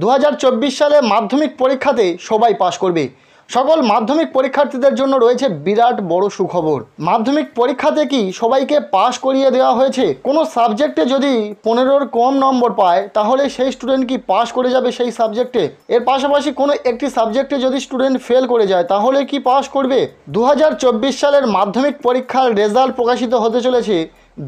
2024 সালে মাধ্যমিক পরীক্ষাতে সবাই পাশ করবে। সকল মাধ্যমিক পরীক্ষার্থীদের জন্য রয়েছে বিরাট বড় সুখবর। মাধ্যমিক পরীক্ষাতে কি সবাইকে পাশ করিয়ে দেওয়া হয়েছে? কোনো সাবজেক্টে যদি 15-র কম নম্বর পায় তাহলে সেই স্টুডেন্ট কি পাশ করে যাবে সেই সাবজেক্টে? এর পাশাপাশি কোনো একটি সাবজেক্টে যদি স্টুডেন্ট ফেল করে যায় তাহলে কি পাশ করবে? 2024 সালের মাধ্যমিক পরীক্ষার রেজাল্ট প্রকাশিত হতে চলেছে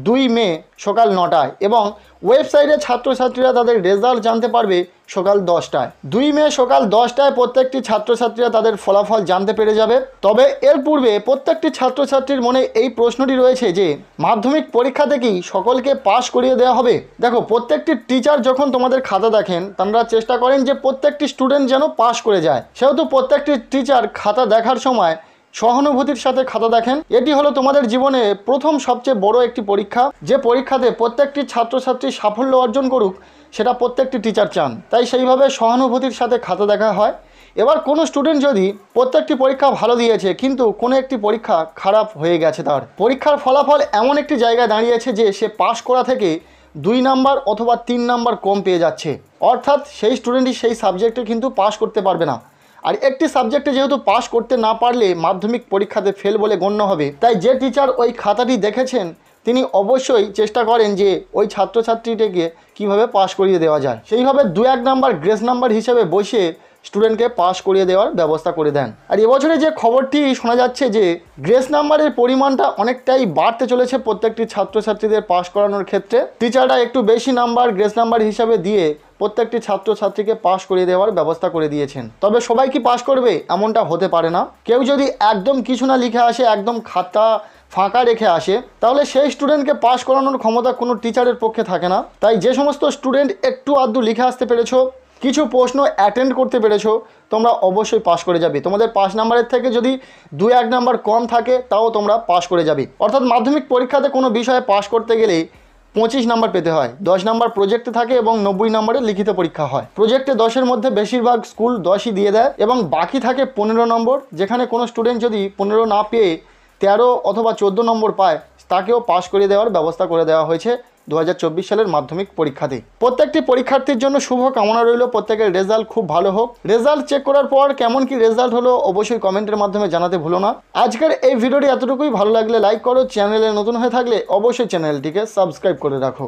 2 মে সকাল 9টায় এবং ওয়েবসাইটে ছাত্রছাত্রীরা তাদের রেজাল্ট জানতে পারবে সকাল 10টায়। 2 মে সকাল 10টায় প্রত্যেকটি ছাত্রছাত্রীরা তাদের ফলাফল জানতে পেরে যাবে। তবে এর পূর্বে প্রত্যেকটি ছাত্রছাত্রীর মনে এই প্রশ্নটি রয়েছে যে মাধ্যমিক পরীক্ষাতে কি সকলকে পাশ করিয়ে দেওয়া হবে? দেখো, প্রত্যেকটি টিচার যখন তোমাদের খাতা দেখেন তারা চেষ্টা করেন যে প্রত্যেকটি স্টুডেন্ট যেন পাশ করে যায়। সেহেতু প্রত্যেকটি টিচার খাতা দেখার সময় সহানুভূতির সাথে খাতা দেখেন। এটি হলো তোমাদের জীবনে প্রথম সবচেয়ে বড় একটি পরীক্ষা, যে পরীক্ষাতে প্রত্যেকটি ছাত্রছাত্রী সাফল্য অর্জন করুক সেটা প্রত্যেকটি টিচার চান। তাই সেইভাবে সহানুভূতির সাথে খাতা দেখা হয়। এবার কোনো স্টুডেন্ট যদি প্রত্যেকটি পরীক্ষা ভালো দিয়েছে কিন্তু কোনো একটি পরীক্ষা খারাপ হয়ে গেছে, তার পরীক্ষার ফলাফল এমন একটি জায়গায় দাঁড়িয়েছে যে সে পাশ করা থেকে 2 নাম্বার অথবা 3 নাম্বার কম পেয়ে যাচ্ছে, অর্থাৎ সেই স্টুডেন্টই সেই সাবজেক্টে কিন্তু পাশ করতে পারবে না। আর একটি সাবজেক্টে যেহেতু পাশ করতে না পারলে মাধ্যমিক পরীক্ষাতে ফেল বলে গণ্য হবে, তাই যে টিচার ওই খাতাটি দেখেছেন তিনি অবশ্যই চেষ্টা করেন যে ওই ছাত্রছাত্রীটিকে কিভাবে পাশ করিয়ে দেওয়া যায়, সেইভাবে 2-1 নাম্বার গ্রেস নাম্বার হিসেবে বসে স্টুডেন্টকে পাশ করিয়ে দেওয়ার ব্যবস্থা করে দেন। আর এবছরে যে খবরটি শোনা যাচ্ছে যে গ্রেস নাম্বারের পরিমাণটা অনেকটাই বাড়তে চলেছে প্রত্যেকটি ছাত্রছাত্রীদের পাশ করানোর ক্ষেত্রে। টিচাররা একটু বেশি নাম্বার গ্রেস নাম্বার হিসাবে দিয়ে প্রত্যেকটি ছাত্রছাত্রীকে পাশ করিয়ে দেওয়ার ব্যবস্থা করে দিয়েছেন। তবে সবাই কি পাশ করবে এমনটা হতে পারে না। কেউ যদি একদম কিছু না লিখে আসে, একদম খাতা ফাঁকা রেখে আসে, তাহলে সেই স্টুডেন্টকে পাশ করানোর ক্ষমতা কোনো টিচারের পক্ষে থাকে না। তাই যে সমস্ত স্টুডেন্ট একটু আধটু লিখে আসতে পেরেছো, কিছু প্রশ্ন অ্যাটেন্ড করতে পেরেছো, তোমরা অবশ্যই পাশ করে যাবে। তোমাদের পাস নাম্বারের থেকে যদি 2-1 নাম্বার কম থাকে তাও তোমরা পাশ করে যাবে। অর্থাৎ মাধ্যমিক পরীক্ষাতে কোনো বিষয়ে পাশ করতে গেলে 25 নাম্বার পেতে হয়। 10 নাম্বার প্রজেক্টে থাকে এবং 90 নাম্বারের লিখিত পরীক্ষা হয়। প্রজেক্টে 10-এর মধ্যে বেশিরভাগ স্কুল 10ই দিয়ে দেয় এবং বাকি থাকে 15 নম্বর, যেখানে কোনো স্টুডেন্ট যদি 15 না পেয়ে 13 অথবা 14 নম্বর পায় তাকেও পাশ করে দেওয়ার ব্যবস্থা করে দেওয়া হয়েছে 2024 সালের মাধ্যমিক পরীক্ষাতে। প্রত্যেকটি পরীক্ষার্থীর জন্য শুভ কামনা রইল, প্রত্যেকের রেজাল্ট খুব ভালো হোক। রেজাল্ট চেক করার পর কেমন কি রেজাল্ট হলো অবশ্যই কমেন্টের মাধ্যমে জানাতে ভুলো না। আজকের এই ভিডিওটি এতটুকুই। ভালো লাগলে লাইক করো, চ্যানেলে নতুন হয়ে থাকলে অবশ্যই চ্যানেলটিকে সাবস্ক্রাইব করে রাখো।